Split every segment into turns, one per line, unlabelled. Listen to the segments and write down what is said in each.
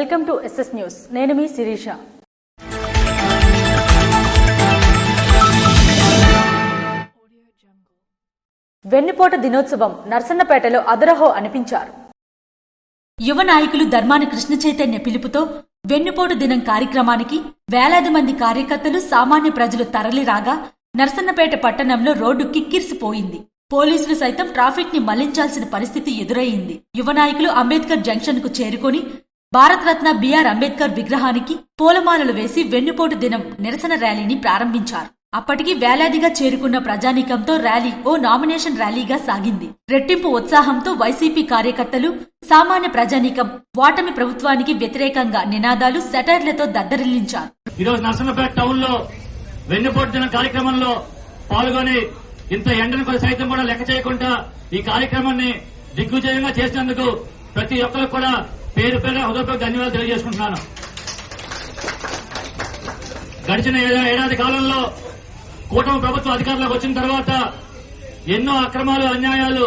Welcome to SS news. నేను మీ శిరీష. వెన్నుపోటు దినోత్సవం నర్సన్నపేటలో అదరహో అనిపించారు.
యువ నాయకులు ధర్మాన కృష్ణ చైతన్య పిలుపుతో వెన్నుపోటు దినం కార్యక్రమానికి వేలాది మంది కార్యకర్తలు, సామాన్య ప్రజలు తరలిరాగా నర్సన్నపేట పట్టణంలో రోడ్డు కిక్కిరిసిపోయింది. పోలీసులు సైతం ట్రాఫిక్ ని మళ్లించాల్సిన పరిస్థితి ఎదురయ్యింది. యువ నాయకులు అంబేద్కర్ జంక్షన్ కు చేరుకుని భారతరత్న బిఆర్ అంబేద్కర్ విగ్రహానికి పూలమాలలు వేసి వెన్నుపోటు దినం నిరసన ర్యాలీని ప్రారంభించారు. అప్పటికి వేలాదిగా చేరుకున్న ప్రజానీకంతో ర్యాలీ ఓ నామినేషన్ ర్యాలీగా సాగింది. రెట్టింపు ఉత్సాహంతో వైసీపీ కార్యకర్తలు, సామాన్య ప్రజానీకం ఓటమి ప్రభుత్వానికి వ్యతిరేకంగా నినాదాలు, సెటైర్లతో దద్దరిల్లించారు.
ఈరోజు నర్సన్నపేట టౌన్ లో వెన్నుపోటు దినం కార్యక్రమంలో పాల్గొని ఇంత ఎండను సైతం కూడా లెక్క చేయకుండా ఈ కార్యక్రమాన్ని దిగ్విజయంగా చేసినందుకు ప్రతి ఒక్కరికి కూడా పేరు పేరు హృదయపూర్వక ధన్యవాదాలు తెలియజేసుకుంటున్నాను. గడిచిన ఏడాది కాలంలో కూటమి ప్రభుత్వం అధికారంలోకి వచ్చిన తర్వాత ఎన్నో అక్రమాలు, అన్యాయాలు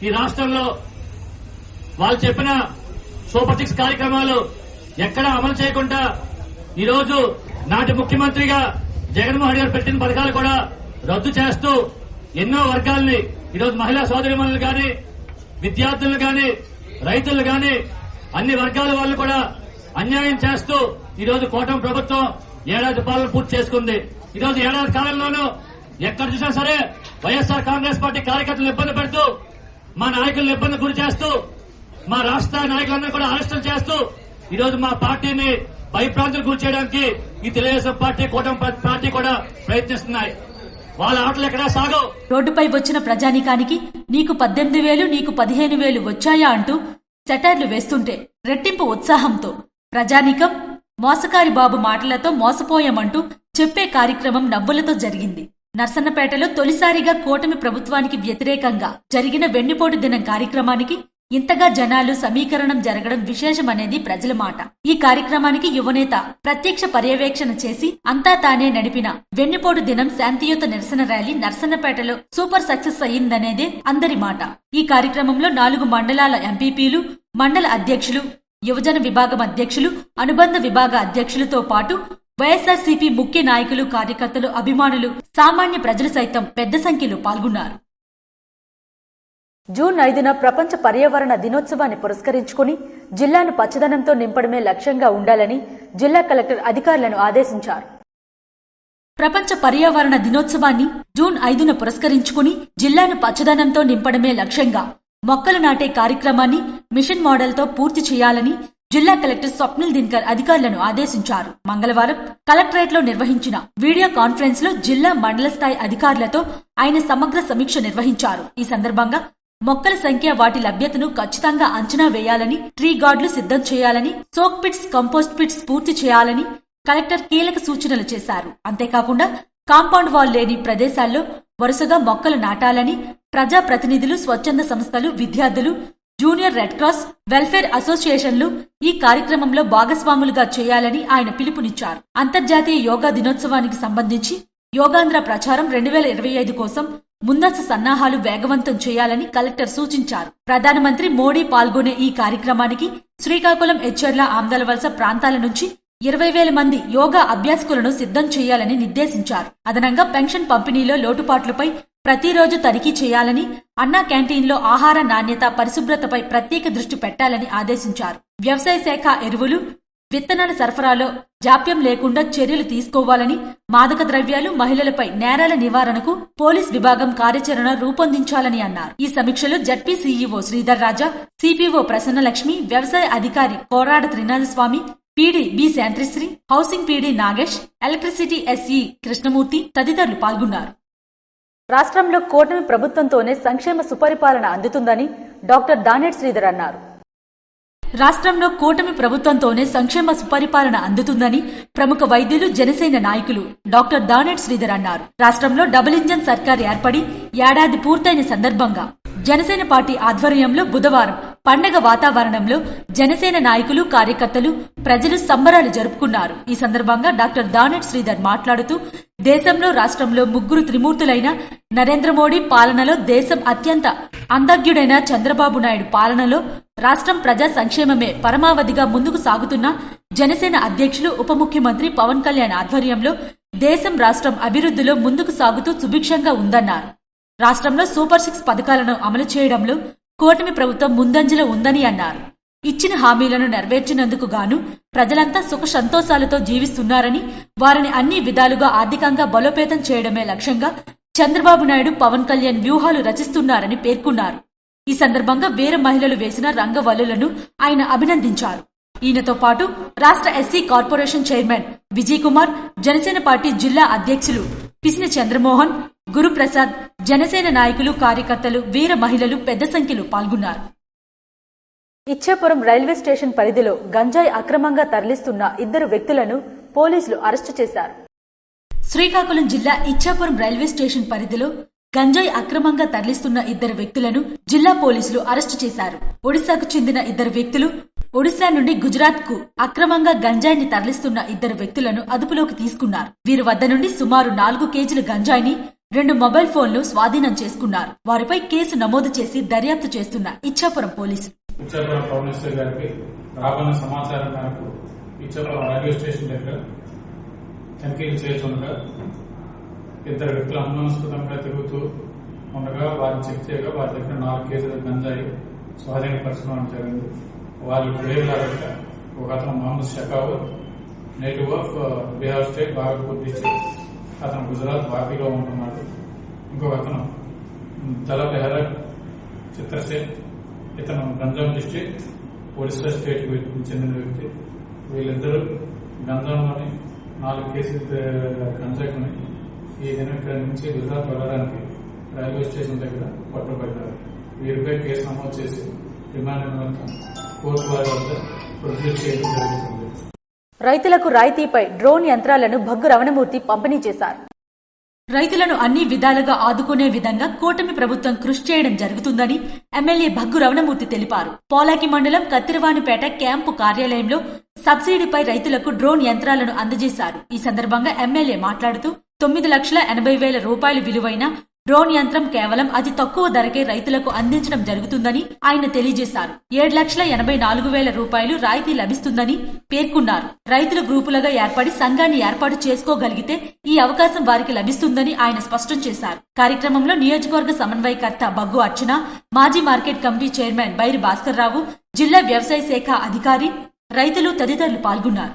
ఈ రాష్ట్రంలో వాళ్ళు చెప్పిన సూపర్ 6 కార్యక్రమాలు ఎక్కడా అమలు చేయకుండా ఈరోజు నాటి ముఖ్యమంత్రిగా జగన్మోహన్ గారు పెట్టిన పథకాలు కూడా రద్దు చేస్తూ ఎన్నో వర్గాల్ని ఈరోజు మహిళా సోదరిమణులు గాని, విద్యార్థులు గాని, రైతులు గాని అన్ని వర్గాల వాళ్ళు కూడా అన్యాయం చేస్తూ ఈరోజు కూటమి ప్రభుత్వం ఏడాది పాలన పూర్తి చేసుకుంది. ఈరోజు ఏడాది కాలంలోనూ ఎక్కడ చూసినా సరే వైఎస్ఆర్ కాంగ్రెస్ పార్టీ కార్యకర్తలు ఇబ్బంది పెడుతూ, మా నాయకులను ఇబ్బంది గురి చేస్తూ, మా రాష్ట్ర నాయకులందరూ కూడా అరెస్టులు చేస్తూ ఈరోజు మా పార్టీని భయభ్రాంతులు గురి చేయడానికి ఈ తెలుగుదేశం పార్టీ, కూటమి పార్టీ కూడా ప్రయత్నిస్తున్నాయి. వాళ్ళ ఆటలు ఎక్కడా సాగవు.
రోడ్డుపై వచ్చిన ప్రజానీకానికి నీకు 18,000, నీకు 15,000 వచ్చాయా అంటూ సెటైర్లు వేస్తుంటే రెట్టింపు ఉత్సాహంతో ప్రజానీకం మోసకారి బాబు మాటలతో మోసపోయామంటూ చెప్పే కార్యక్రమం నవ్వులతో జరిగింది. నర్సన్నపేటలో తొలిసారిగా కూటమి ప్రభుత్వానికి వ్యతిరేకంగా జరిగిన వెన్నుపోటు దినం కార్యక్రమానికి ఇంతగా జనాలు సమీకరణం జరగడం విశేషమనేది ప్రజల మాట. ఈ కార్యక్రమానికి యువనేత ప్రత్యక్ష పర్యవేక్షణ చేసి అంతా తానే నడిపిన వెన్నుపోటు దినం శాంతియుత నిరసన ర్యాలీ నర్సన్నపేటలో సూపర్ సక్సెస్ అయ్యిందనేదే అందరి మాట. ఈ కార్యక్రమంలో 4 మండలాల ఎంపీపీలు, మండల అధ్యక్షులు, యువజన విభాగం అధ్యక్షులు, అనుబంధ విభాగ అధ్యక్షులతో పాటు వైఎస్ఆర్సీపీ ముఖ్య నాయకులు, కార్యకర్తలు, అభిమానులు, సామాన్య ప్రజలు సైతం పెద్ద సంఖ్యలో పాల్గొన్నారు.
జూన్ 5న ప్రపంచ పర్యావరణ దినోత్సవాన్ని పురస్కరించుకుని జిల్లాను పచ్చదనంతో నింపడమే లక్ష్యంగా ఉండాలని జిల్లా కలెక్టర్ అధికారులను ఆదేశించారు.
ప్రపంచ పర్యావరణ దినోత్సవాన్ని జూన్ 5న పురస్కరించుకుని జిల్లాను పచ్చదనంతో నింపడమే లక్ష్యంగా మొక్కలు నాటే కార్యక్రమాన్ని మిషన్ మోడల్తో పూర్తి చేయాలని జిల్లా కలెక్టర్ స్వప్నిల్ దినకర్ అధికారులను ఆదేశించారు. మంగళవారం కలెక్టరేట్లో నిర్వహించిన వీడియో కాన్ఫరెన్స్ లో జిల్లా, మండల స్థాయి అధికారులతో ఆయన సమగ్ర సమీక్ష నిర్వహించారు. ఈ సందర్భంగా మొక్కల సంఖ్య, వాటి లభ్యతను ఖచ్చితంగా అంచనా వేయాలని, ట్రీ గార్డులు సిద్ధం చేయాలని, సోక్ పిట్స్, కంపోస్ట్ పిట్స్ పూర్తి చేయాలని కలెక్టర్ కీలక సూచనలు చేశారు. అంతేకాకుండా కాంపౌండ్ వాల్ లేని ప్రదేశాల్లో వరుసగా మొక్కలు నాటాలని ప్రజాప్రతినిధులు, స్వచ్ఛంద సంస్థలు, విద్యార్థులు, జూనియర్ రెడ్ క్రాస్, వెల్ఫేర్ అసోసియేషన్లు ఈ కార్యక్రమంలో భాగస్వాములుగా చేయాలని ఆయన పిలుపునిచ్చారు. అంతర్జాతీయ యోగా దినోత్సవానికి సంబంధించి యోగాంధ్ర ప్రచారం 2025 కోసం ముందస్తు సన్నాహాలు వేగవంతం చేయాలని కలెక్టర్ సూచించారు. ప్రధానమంత్రి మోడీ పాల్గొనే ఈ కార్యక్రమానికి శ్రీకాకుళం, ఎచ్చెర్ల, ఆమ్దలవలస ప్రాంతాల నుంచి 20,000 మంది యోగా అభ్యాసకులను సిద్ధం చేయాలని నిర్దేశించారు. అదనంగా పెన్షన్ పంపిణీలో లోటుపాట్లపై ప్రతిరోజు తనిఖీ చేయాలని, అన్నా క్యాంటీన్లో ఆహార నాణ్యత, పరిశుభ్రతపై ప్రత్యేక దృష్టి పెట్టాలని ఆదేశించారు. వ్యవసాయ శాఖ ఎరువులు, విత్తనాల సరఫరాలో జాప్యం లేకుండా చర్యలు తీసుకోవాలని, మాదక ద్రవ్యాలు, మహిళలపై నేరాల నివారణకు పోలీస్ విభాగం కార్యాచరణ రూపొందించాలని అన్నారు. ఈ సమీక్షలో ZP CEO Sridhar Raja, CPO Prasannalakshmi, వ్యవసాయ అధికారి Korada Trinathaswamy, PD B Shantisri, housing PD Nagesh, electricity SE Krishnamurthy తదితరులు పాల్గొన్నారు.
రాష్ట్రంలో కూటమి ప్రభుత్వంతోనే సంక్షేమ సుపరిపాలన అందుతుందని డాక్టర్ దానేటి శ్రీధర్ అన్నారు.
రాష్ట్రంలో కూటమి ప్రభుత్వంతోనే సంక్షేమ సుపరిపాలన అందుతుందని ప్రముఖ వైద్యులు, జనసేన నాయకులు డాక్టర్ దానేటి శ్రీధర్ అన్నారు. రాష్ట్రంలో డబుల్ ఇంజన్ సర్కార్ ఏర్పడి ఏడాది పూర్తయిన సందర్భంగా జనసేన పార్టీ ఆధ్వర్యంలో బుధవారం పండగ వాతావరణంలో జనసేన నాయకులు కార్యకర్తలు ప్రజలు సంబరాలు జరుపుకున్నారు. ఈ సందర్భంగా డాక్టర్ దానెట్ శ్రీధర్ మాట్లాడుతూ దేశంలో రాష్ట్రంలో ముగ్గురు త్రిమూర్తులైన నరేంద్ర మోడీ పాలనలో దేశం అత్యంత అందజ్ఞుడైన చంద్రబాబు నాయుడు పాలనలో రాష్ట్రం ప్రజా సంక్షేమమే పరమావధిగా ముందుకు సాగుతున్న జనసేన అధ్యక్షులు ఉప ముఖ్యమంత్రి పవన్ కళ్యాణ్ ఆధ్వర్యంలో దేశం రాష్ట్రం అభివృద్ధిలో ముందుకు సాగుతూ సుభిక్షంగా ఉందన్నారు. రాష్ట్రంలో సూపర్ 6 పథకాలను అమలు చేయడంలో కూటమి ప్రభుత్వం ముందంజలో ఉందని అన్నారు. ఇచ్చిన హామీలను నెరవేర్చినందుకు గాను ప్రజలంతా సుఖ సంతోషాలతో జీవిస్తున్నారని, వారిని అన్ని విధాలుగా ఆర్థికంగా బలోపేతం చేయడమే లక్ష్యంగా చంద్రబాబు నాయుడు పవన్ కళ్యాణ్ వ్యూహాలు రచిస్తున్నారని పేర్కొన్నారు. ఈ సందర్భంగా వీర మహిళలు వేసిన రంగవల్లులను ఆయన అభినందించారు. ఈయనతో పాటు రాష్ట్ర SC corporation chairman Vijay Kumar, Janasena party జిల్లా అధ్యక్షులు పిసిని చంద్రమోహన్, గురుప్రసాద్, జనసేన నాయకులు కార్యకర్తలు వీర మహిళలు పెద్ద సంఖ్యలో పాల్గొన్నారు.
ఇచ్చాపురం రైల్వే స్టేషన్ పరిధిలో గంజాయి అక్రమంగా తరలిస్తున్న 2 వ్యక్తులను పోలీసులు అరెస్టు చేశారు.
శ్రీకాకుళం జిల్లా ఇచ్చాపురం రైల్వే స్టేషన్ పరిధిలో గంజాయి అక్రమంగా తరలిస్తున్న 2 వ్యక్తులను జిల్లా పోలీసులు అరెస్టు చేశారు. ఒడిశాకు చెందిన 2 వ్యక్తులు ఒడిశా నుండి గుజరాత్ కు అక్రమంగా గంజాయిని తరలిస్తున్న 2 వ్యక్తులను అదుపులోకి తీసుకున్నారు. వీరి వద్ద నుండి సుమారు 4 కేజీల గంజాయిని, 2 మొబైల్ ఫోన్లు స్వాధీనం చేసుకున్నారు. వారిపై కేసు నమోదు చేసి దర్యాప్తు చేస్తున్న ఇచ్చాపురం పోలీసులు.
ఇచ్చాపురం పౌర్ణేశ్వరి గారికి రాబడిన సమాచారం మేరకు ఇచ్చాపురం రైల్వే స్టేషన్ దగ్గర తనిఖీలు చేస్తుండగా 2 వ్యక్తులు అనుమానాస్పదంగా తిరుగుతూ ఉండగా వారిని చెక్ చేయగా వారి దగ్గర 4 కేజీల గంజాయి స్వాధీనపరచడం జరిగింది. వారి పేర్ల ఒక అతను Mohammed Shakawat, native of Bihar state, Bhagalpur district, అతను గుజరాత్ బాకీలో ఉంటున్నాడు. ఇంకొక అతను తల బెహరక్ చిత్రసేన్, ఇతను గంజాం డిస్ట్రిక్ట్, ఒడిశా స్టేట్ కు చెందిన వ్యక్తి. వీళ్ళిద్దరూ గంజాంలోని 4 కేజీల గంజాయిని ఈ దినం ఇక్కడ నుంచి గుజరాత్ వెళ్ళడానికి రైల్వే స్టేషన్ దగ్గర పట్టుబడ్డారు. వీరిపై కేసు నమోదు చేసి రిమాండ్ నిమిత్తం కోర్టు వారి వద్ద ప్రొడ్యూస్ చేయడం జరుగుతుంది.
రైతులకు రాయితీపై డ్రోన్ యంత్రాలను భగ్గు రమణమూర్తి పంపిణీ చేశారు.
రైతులను అన్ని విధాలుగా ఆదుకునే విధంగా కూటమి ప్రభుత్వం కృషి చేయడం జరుగుతుందని ఎమ్మెల్యే భగ్గు రమణమూర్తి తెలిపారు. పోలాకి మండలం కత్తిరవానిపేట క్యాంపు కార్యాలయంలో సబ్సిడీపై రైతులకు డ్రోన్ యంత్రాలను అందజేశారు. ఈ సందర్భంగా ఎమ్మెల్యే మాట్లాడుతూ 9,80,000 రూపాయలు విలువైన డ్రోన్ యంత్రం కేవలం అతి తక్కువ ధరకే రైతులకు అందించడం జరుగుతుందని ఆయన తెలియజేశారు. 7,84,000 రూపాయలు రాయితీ లభిస్తుందని పేర్కొన్నారు. రైతులు గ్రూపులుగా ఏర్పడి సంఘాన్ని ఏర్పాటు చేసుకోగలిగితే ఈ అవకాశం వారికి లభిస్తుందని ఆయన స్పష్టం చేశారు. కార్యక్రమంలో నియోజకవర్గ సమన్వయకర్త బగ్గు అర్చన, మాజీ market committee chairman Bairi Bhaskar Rao, జిల్లా వ్యవసాయ శాఖ అధికారి, రైతులు తదితరులు పాల్గొన్నారు.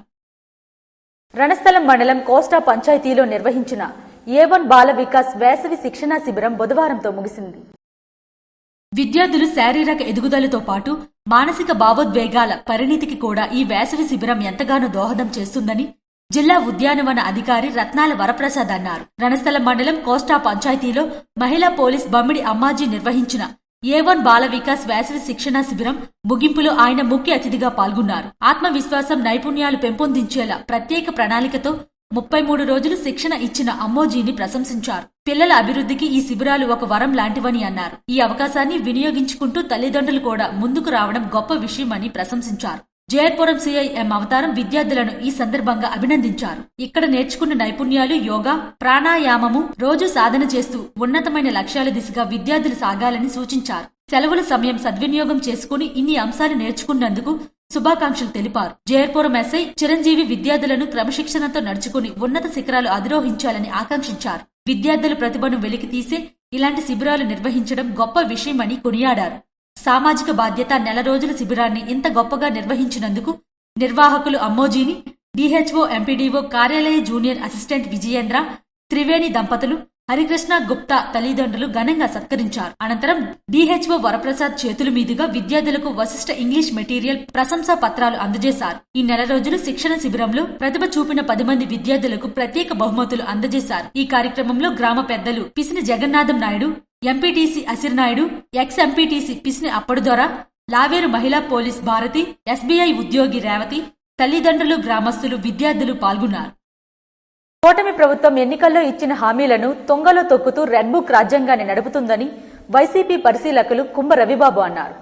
రణస్థలం మండలం కోస్టా పంచాయతీలో నిర్వహించిన A1 బాల వికాస్ వేసవి శిక్షణా శిబిరం బుధవారంతో ముగిసింది.
విద్యార్థులు శారీరక ఎదుగుదలతో పాటు మానసిక భావోద్వేగాల పరిణితికి కూడా ఈ వేసవి శిబిరం ఎంతగానో దోహదం చేస్తుందని జిల్లా ఉద్యానవన అధికారి రత్నాల వరప్రసాద్ అన్నారు. రణస్థలం మండలం కోస్టా పంచాయతీలో మహిళా పోలీస్ బమ్మిడి అమ్మాజీ నిర్వహించిన A1 బాల వికాస్ వేసవి శిక్షణా శిబిరం ముగింపులో ఆయన ముఖ్య అతిథిగా పాల్గొన్నారు. ఆత్మవిశ్వాసం, నైపుణ్యాలు పెంపొందించేలా ప్రత్యేక ప్రణాళికతో 33 రోజులు శిక్షణ ఇచ్చిన అమ్మోజీని ప్రశంసించారు. పిల్లల అభివృద్ధికి ఈ శిబిరాలు ఒక వరం లాంటివని అన్నారు. ఈ అవకాశాన్ని వినియోగించుకుంటూ తల్లిదండ్రులు కూడా ముందుకు రావడం గొప్ప విషయమని ప్రశంసించారు. జయపురం సిఐ ఎం అవతారం విద్యార్థులను ఈ సందర్భంగా అభినందించారు. ఇక్కడ నేర్చుకున్న నైపుణ్యాలు, యోగా, ప్రాణాయామము రోజు సాధన చేస్తూ ఉన్నతమైన లక్ష్యాల దిశగా విద్యార్థులు సాగాలని సూచించారు. సెలవుల సమయం సద్వినియోగం చేసుకుని ఇన్ని అంశాలు నేర్చుకున్నందుకు శుభాకాంక్షలు తెలిపారు. జయపురం ఎస్ఐ చిరంజీవి విద్యార్థులను క్రమశిక్షణతో నడుచుకుని ఉన్నత శిఖరాలు అధిరోహించాలని ఆకాంక్షించారు. విద్యార్థుల ప్రతిభను వెలికితీసే ఇలాంటి శిబిరాలు నిర్వహించడం గొప్ప విషయమని కొనియాడారు. సామాజిక బాధ్యత నెల రోజుల శిబిరాన్ని ఇంత గొప్పగా నిర్వహించినందుకు నిర్వాహకులు అమ్మోజీని, డిహెచ్ఓ, ఎంపీడీఓ కార్యాలయ జూనియర్ అసిస్టెంట్ విజయేంద్ర, త్రివేణి దంపతులు, హరికృష్ణ గుప్తా తల్లిదండ్రులు ఘనంగా సత్కరించారు. అనంతరం డిహెచ్ఓ వరప్రసాద్ చేతుల మీదుగా విద్యార్థులకు వశిష్ఠ ఇంగ్లీష్ మెటీరియల్ ప్రశంసా పత్రాలు అందజేశారు. ఈ నెల రోజులు శిక్షణ శిబిరంలో ప్రతిభ చూపిన 10 మంది విద్యార్థులకు ప్రత్యేక బహుమతులు అందజేశారు. ఈ కార్యక్రమంలో గ్రామ పెద్దలు Pisini Jagannatham Naidu, MPTC Asir Naidu, ex MPTC Pisini Appadudora, Laveru మహిళా పోలీస్ భారతి, ఎస్బీఐ ఉద్యోగి రేవతి, తల్లిదండ్రులు, గ్రామస్తులు, విద్యార్థులు పాల్గొన్నారు.
కూటమి ప్రభుత్వం ఎన్నికల్లో ఇచ్చిన హామీలను తొంగలో తొక్కుతూ రెడ్ బుక్ రాజ్యాంగాన్ని నడుపుతుందని వైసీపీ పరిశీలకులు కుంభ రవిబాబు అన్నారు.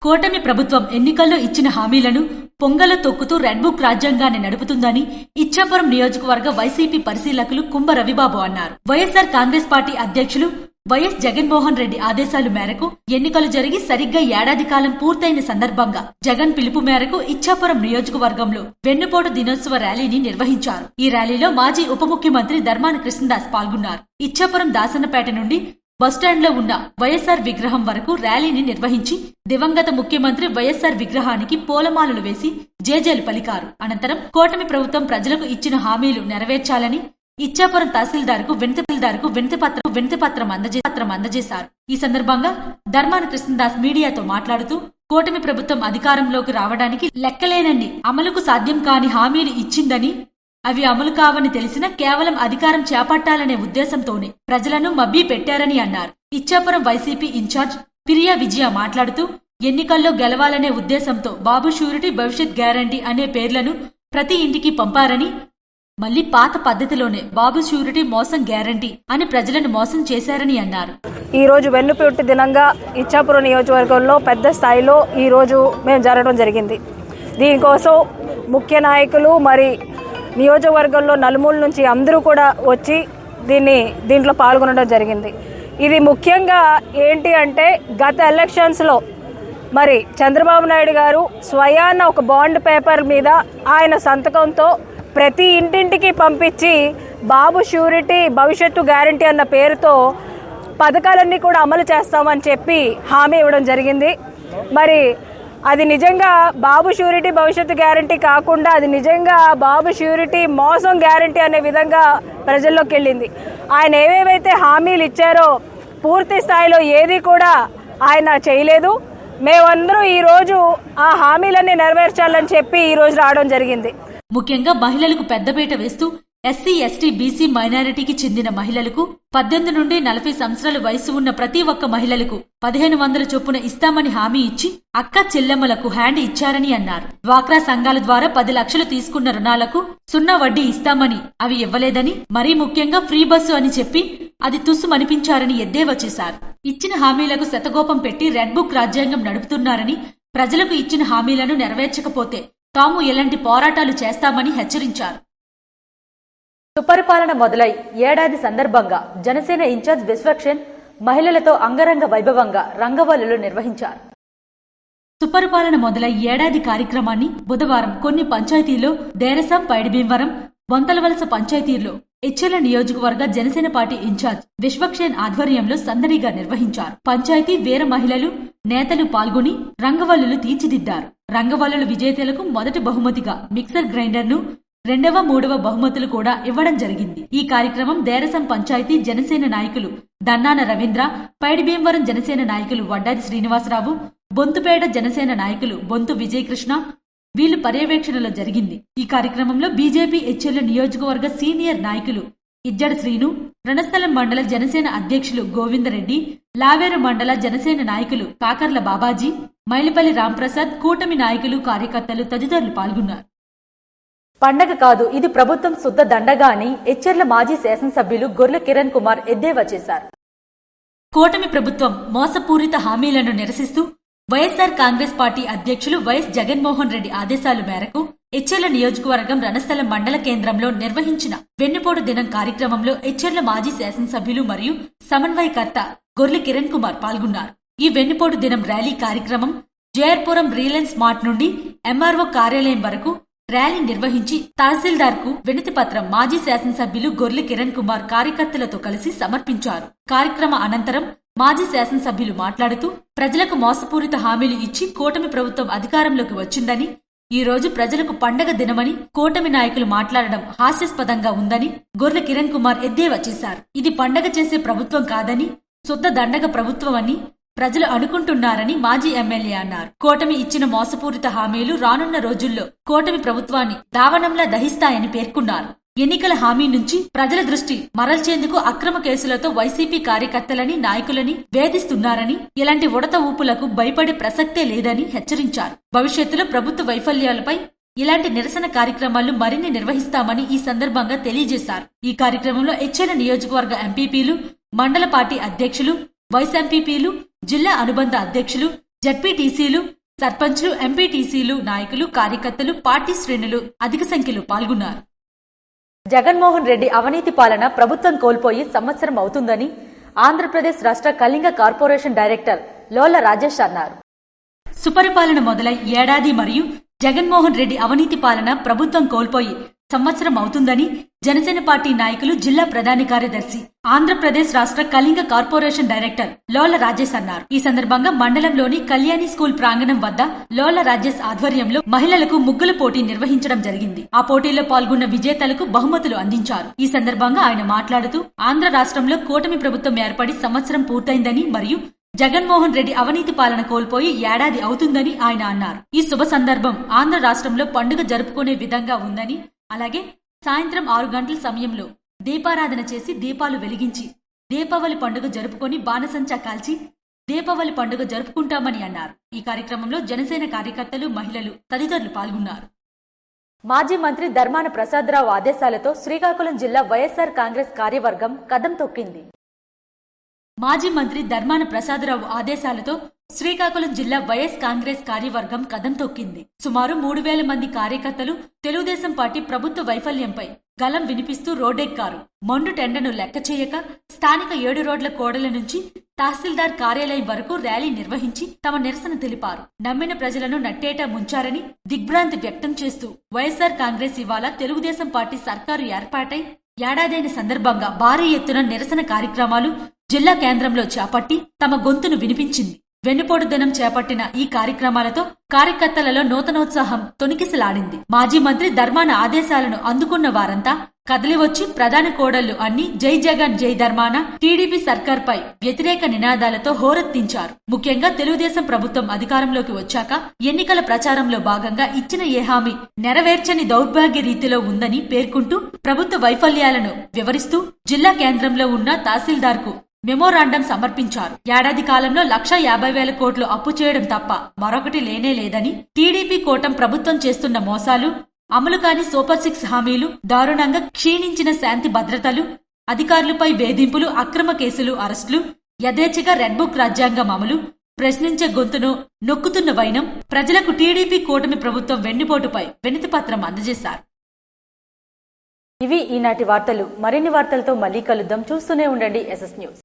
కూటమి ప్రభుత్వం ఎన్నికల్లో ఇచ్చిన హామీలను పొంగలు తొక్కుతూ రెడ్ బుక్ రాజ్యాంగాన్ని నడుపుతుందని ఇచ్చాపురం నియోజకవర్గ వైసీపీ పరిశీలకులు కుంభ రవిబాబు అన్నారు. వైఎస్సార్ కాంగ్రెస్ పార్టీ అధ్యక్షులు వైఎస్ జగన్మోహన్ రెడ్డి ఆదేశాల మేరకు ఎన్నికలు జరిగి సరిగ్గా ఏడాది కాలం పూర్తయిన సందర్భంగా జగన్ పిలుపు మేరకు ఇచ్చాపురం నియోజకవర్గంలో వెన్నుపోటు దినోత్సవ ర్యాలీని నిర్వహించారు. ఈ ర్యాలీలో మాజీ ఉప ముఖ్యమంత్రి ధర్మాన కృష్ణదాస్ పాల్గొన్నారు. ఇచ్చాపురం దాసన్నపేట నుండి బస్టాండ్లో ఉన్న వైఎస్సార్ విగ్రహం వరకు ర్యాలీని నిర్వహించి దివంగత ముఖ్యమంత్రి వైఎస్సార్ విగ్రహానికి పూలమాలలు వేసి జేజేలు పలికారు. అనంతరం కూటమి ప్రభుత్వం ప్రజలకు ఇచ్చిన హామీలు నెరవేర్చాలని ఇచ్చాపురం తహసీల్దార్కు వినతిపత్రం అందజేశారు. ఈ సందర్భంగా ధర్మాన కృష్ణదాస్ మీడియాతో మాట్లాడుతూ కూటమి ప్రభుత్వం అధికారంలోకి రావడానికి లెక్కలేనన్ని అమలుకు సాధ్యం కాని హామీలు ఇచ్చిందని, అవి అమలు కావని తెలిసినా కేవలం అధికారం చేపట్టాలనే ఉద్దేశంతోనే ప్రజలను మభ్య పెట్టారని అన్నారు. ఇచ్చాపురం వైసీపీ ఇన్ఛార్జ్ పిరియా విజయ మాట్లాడుతూ ఎన్నికల్లో గెలవాలనే ఉద్దేశంతో బాబు షూరిటీ భవిష్యత్ గ్యారంటీ అనే పేర్లను ప్రతి ఇంటికి పంపారని, మళ్లీ పాత పద్ధతిలోనే బాబు షూరిటీ మోసం గ్యారంటీ అని ప్రజలను మోసం చేశారని అన్నారు.
ఈ రోజు వెన్నుపోటు దినంగా ఇచ్చాపురం నియోజకవర్గంలో పెద్ద స్థాయిలో ఈ రోజు మేము జరగడం జరిగింది. దీనికోసం ముఖ్య నాయకులు మరి నియోజకవర్గంలో నలుమూల నుంచి అందరూ కూడా వచ్చి దీంట్లో పాల్గొనడం జరిగింది. ఇది ముఖ్యంగా ఏంటి అంటే గత ఎలక్షన్స్లో మరి చంద్రబాబు నాయుడు గారు స్వయాన ఒక బాండ్ పేపర్ మీద ఆయన సంతకంతో ప్రతి ఇంటింటికి పంపించి బాబు షూరిటీ భవిష్యత్తు గ్యారంటీ అన్న పేరుతో పథకాలన్నీ కూడా అమలు చేస్తామని చెప్పి హామీ ఇవ్వడం జరిగింది. మరి అది నిజంగా బాబు షూరిటీ భవిష్యత్తు గ్యారంటీ కాకుండా అది నిజంగా బాబు షూరిటీ మోసం గ్యారంటీ అనే విధంగా ప్రజల్లోకి వెళ్ళింది. ఆయన ఏవేవైతే హామీలు ఇచ్చారో పూర్తి స్థాయిలో ఏది కూడా ఆయన చేయలేదు. మేమందరం ఈరోజు ఆ హామీలన్నీ నెరవేర్చాలని చెప్పి ఈరోజు రావడం జరిగింది.
ముఖ్యంగా మహిళలకు పెద్దపీట వేస్తూ ఎస్సీ, ఎస్టీ, బీసీ మైనారిటీకి చెందిన మహిళలకు 18 నుండి 40 సంవత్సరాల వయసు ఉన్న ప్రతి ఒక్క మహిళలకు 1500 చొప్పున ఇస్తామని హామీ ఇచ్చి అక్క చెల్లెమ్మలకు హ్యాండ్ ఇచ్చారని అన్నారు. డ్వాక్రా సంఘాల ద్వారా 10 లక్షలు తీసుకున్న రుణాలకు 0 వడ్డీ ఇస్తామని అవి ఇవ్వలేదని, మరీ ముఖ్యంగా ఫ్రీ బస్సు అని చెప్పి అది తుస్సుమనిపించారని ఎద్దేవా చేశారు. ఇచ్చిన హామీలకు శతగోపం పెట్టి రెడ్ బుక్ రాజ్యాంగం నడుపుతున్నారని, ప్రజలకు ఇచ్చిన హామీలను నెరవేర్చకపోతే తాము ఎలాంటి పోరాటాలు చేస్తామని హెచ్చరించారు.
సుపరిపాలన మొదలై ఏడాది సందర్భంగా జనసేన ఇన్ఛార్జ్ విశ్వక్సేన్ మహిళలతో అంగరంగ వైభవంగా రంగవల్లులు నిర్వహించారు.
సుపరిపాలన మొదలై ఏడాది కార్యక్రమాన్ని బుధవారం కొన్ని పంచాయతీల్లో దేరసం, పైడిభీమవరం, బొంతలవలస పంచాయతీల్లో ఎచ్చెర్ల నియోజకవర్గ జనసేన పార్టీ ఇన్ఛార్జ్ విశ్వక్సేన్ ఆధ్వర్యంలో సందడిగా నిర్వహించారు. పంచాయతీ వీర మహిళలు, నేతలు పాల్గొని రంగవల్లులు తీర్చిదిద్దారు. రంగవల్లుల విజేతలకు మొదటి బహుమతిగా మిక్సర్ గ్రైండర్ను, 2వ, 3వ బహుమతులు కూడా ఇవ్వడం జరిగింది. ఈ కార్యక్రమం దేరసం పంచాయతీ జనసేన నాయకులు దన్నాన రవీంద్ర, పైడిభీమవరం జనసేన నాయకులు వడ్డాది శ్రీనివాసరావు, బొంతుపేట జనసేన నాయకులు బొంతు విజయకృష్ణ వీళ్లు పర్యవేక్షణలో జరిగింది. ఈ కార్యక్రమంలో బీజేపీ ఎచ్చెర్ల నియోజకవర్గ సీనియర్ నాయకులు ఇజ్జడ శ్రీను, రణస్థలం మండల జనసేన అధ్యక్షులు గోవిందరెడ్డి, లావేరు మండల జనసేన నాయకులు కాకర్ల బాబాజీ, మైలపల్లి రాంప్రసాద్, కూటమి నాయకులు, కార్యకర్తలు తదితరులు పాల్గొన్నారు.
పండగ కాదు, ఇది ప్రభుత్వం శుద్ధ దండగా అని ఎచ్చెర్ల మాజీ శాసనసభ్యులు గొర్లె కిరణ్ కుమార్ ఎద్దేవా చేశారు.
కూటమి ప్రభుత్వం మోసపూరిత హామీలను నిరసిస్తూ వైఎస్సార్ కాంగ్రెస్ పార్టీ అధ్యక్షులు వైఎస్ జగన్మోహన్ రెడ్డి ఆదేశాల మేరకు ఎచ్చెర్ల నియోజకవర్గం రణస్థలం మండల కేంద్రంలో నిర్వహించిన వెన్నుపోటు దినం కార్యక్రమంలో ఎచ్చెర్ల మాజీ శాసనసభ్యులు మరియు సమన్వయకర్త గొర్లె కిరణ్ కుమార్ పాల్గొన్నారు. ఈ వెన్నుపోటు దినం ర్యాలీ కార్యక్రమం జయర్పురం రిలయన్స్ మార్ట్ నుండి ఎంఆర్ఓ కార్యాలయం వరకు ర్యాలీ నిర్వహించి తహసీల్దార్కు వినతిపత్రం మాజీ శాసనసభ్యులు గొర్లె కిరణ్ కుమార్ కార్యకర్తలతో కలిసి సమర్పించారు. కార్యక్రమ అనంతరం మాజీ శాసనసభ్యులు మాట్లాడుతూ ప్రజలకు మోసపూరిత హామీలు ఇచ్చి కూటమి ప్రభుత్వం అధికారంలోకి వచ్చిందని, ఈ రోజు ప్రజలకు పండగ దినమని కూటమి నాయకులు మాట్లాడడం హాస్యాస్పదంగా ఉందని గొర్లె కిరణ్ కుమార్ ఎద్దేవా చేశారు. ఇది పండగ చేసే ప్రభుత్వం కాదని, శుద్ధ దండగ ప్రభుత్వం అని ప్రజలు అనుకుంటున్నారని మాజీ ఎమ్మెల్యే అన్నారు. కూటమి ఇచ్చిన మోసపూరిత హామీలు రానున్న రోజుల్లో కూటమి ప్రభుత్వాన్ని దావనంలా దహిస్తాయని పేర్కొన్నారు. ఎన్నికల హామీ నుంచి ప్రజల దృష్టి మరల్చేందుకు అక్రమ కేసులతో వైసీపీ కార్యకర్తలని, నాయకులని వేధిస్తున్నారని, ఇలాంటి ఉడత ఊపులకు భయపడే ప్రసక్తే లేదని హెచ్చరించారు. భవిష్యత్తులో ప్రభుత్వ వైఫల్యాలపై ఇలాంటి నిరసన కార్యక్రమాలు మరిన్ని నిర్వహిస్తామని ఈ సందర్భంగా తెలియజేశారు. ఈ కార్యక్రమంలో ఎచ్చెర్ల నియోజకవర్గ ఎంపీపీలు, మండల పార్టీ అధ్యక్షులు, వైస్ ఎంపీపీలు, జిల్లా అనుబంధ అధ్యక్షులు, జడ్పీటీసీలు, సర్పంచ్లు, ఎంపీటీసీలు, నాయకులు, కార్యకర్తలు, పార్టీ శ్రేణులు అధిక సంఖ్యలో పాల్గొన్నారు.
జగన్మోహన్ రెడ్డి అవినీతి పాలన ప్రభుత్వం కోల్పోయి సంవత్సరం అవుతుందని ఆంధ్రప్రదేశ్ రాష్ట్ర కళింగ కార్పొరేషన్ డైరెక్టర్ లోల రాజేష్ అన్నారు.
సుపరిపాలన మొదలై ఏడాది మరియు జగన్మోహన్ రెడ్డి అవినీతి పాలన ప్రభుత్వం కోల్పోయి సంవత్సరం అవుతుందని జనసేన పార్టీ నాయకులు, జిల్లా ప్రధాన కార్యదర్శి, ఆంధ్రప్రదేశ్ రాష్ట్ర కళింగ కార్పొరేషన్ డైరెక్టర్ లోల రాజేష్ అన్నారు. ఈ సందర్భంగా మండలంలోని కళ్యాణి స్కూల్ ప్రాంగణం వద్ద లోల రాజేష్ ఆధ్వర్యంలో మహిళలకు ముగ్గుల పోటీ నిర్వహించడం జరిగింది. ఆ పోటీలో పాల్గొన్న విజేతలకు బహుమతులు అందించారు. ఈ సందర్భంగా ఆయన మాట్లాడుతూ ఆంధ్ర రాష్ట్రంలో కూటమి ప్రభుత్వం ఏర్పడి సంవత్సరం పూర్తయిందని మరియు జగన్మోహన్ రెడ్డి అవినీతి పాలన కోల్పోయి ఏడాది అవుతుందని ఆయన అన్నారు. ఈ శుభ సందర్భం ఆంధ్ర రాష్ట్రంలో పండుగ జరుపుకునే విధంగా ఉందని, అలాగే సాయంత్రం 6 గంటల సమయంలో దీపారాధన చేసి దీపాలు వెలిగించి దీపావళి పండుగ జరుపుకొని బాణసంచా కాల్చి దీపావళి పండుగ జరుపుకుంటామని అన్నారు. ఈ కార్యక్రమంలో జనసేన కార్యకర్తలు, మహిళలు తదితరులు పాల్గొన్నారు.
మాజీ మంత్రి ధర్మాన ప్రసాదరావు ఆదేశాలతో శ్రీకాకుళం జిల్లా వైఎస్ఆర్ కాంగ్రెస్ కార్యవర్గం కదం తొక్కింది.
మాజీ మంత్రి ధర్మాన ప్రసాదరావు ఆదేశాలతో శ్రీకాకుళం జిల్లా వైఎస్ కాంగ్రెస్ కార్యవర్గం కదం తొక్కింది. సుమారు 3,000 మంది కార్యకర్తలు తెలుగుదేశం పార్టీ ప్రభుత్వ వైఫల్యంపై గలం వినిపిస్తూ రోడ్డెక్కారు. మొండు టెండను లెక్క చేయక స్థానిక 7 రోడ్ల కోడల నుంచి తహసీల్దార్ కార్యాలయం వరకు ర్యాలీ నిర్వహించి తమ నిరసన తెలిపారు. నమ్మిన ప్రజలను నట్టేటా ముంచారని దిగ్భ్రాంతి వ్యక్తం చేస్తూ వైఎస్ఆర్ కాంగ్రెస్ ఇవాళ తెలుగుదేశం పార్టీ సర్కారు ఏర్పాటై ఏడాదైన సందర్భంగా భారీ ఎత్తున నిరసన కార్యక్రమాలు జిల్లా కేంద్రంలో చేపట్టి తమ గొంతును వినిపించింది. వెన్నుపోటు దినం చేపట్టిన ఈ కార్యక్రమాలతో కార్యకర్తలలో నూతనోత్సాహం తొణికిసలాడింది. మాజీ మంత్రి ధర్మాన ఆదేశాలను అందుకున్న వారంతా కదలివచ్చి ప్రధాన కోడళ్లు అన్ని జై జగన్ జై ధర్మాన టీడీపీ సర్కార్పై వ్యతిరేక నినాదాలతో హోరెత్తించారు. ముఖ్యంగా తెలుగుదేశం ప్రభుత్వం అధికారంలోకి వచ్చాక ఎన్నికల ప్రచారంలో భాగంగా ఇచ్చిన ఏ హామీ నెరవేర్చని దౌర్భాగ్య రీతిలో ఉందని పేర్కొంటూ ప్రభుత్వ వైఫల్యాలను వివరిస్తూ జిల్లా కేంద్రంలో ఉన్న తహసీల్దార్కు మెమోరాండం సమర్పించారు. ఏడాది కాలంలో 1,50,000 కోట్లు అప్పు చేయడం తప్ప మరొకటి లేనే లేదని, టీడీపీ కూటమి ప్రభుత్వం చేస్తున్న మోసాలు, అమలు కాని సూపర్ 6 హామీలు, దారుణంగా క్షీణించిన శాంతి భద్రతలు, అధికారులపై వేధింపులు, అక్రమ కేసులు, అరెస్టులు, యథేచ్ఛగా రెడ్ బుక్ రాజ్యాంగం అమలు, ప్రశ్నించే గొంతును నొక్కుతున్న వైనం ప్రజలకు టీడీపీ కూటమి ప్రభుత్వం వెన్నుపోటుపై వినతి పత్రం అందజేశారు.
ఇవి ఈనాటి వార్తలు. మరిన్ని వార్తలతో మళ్ళీ కలుద్దాం. చూస్తూనే ఉండండి SS న్యూస్.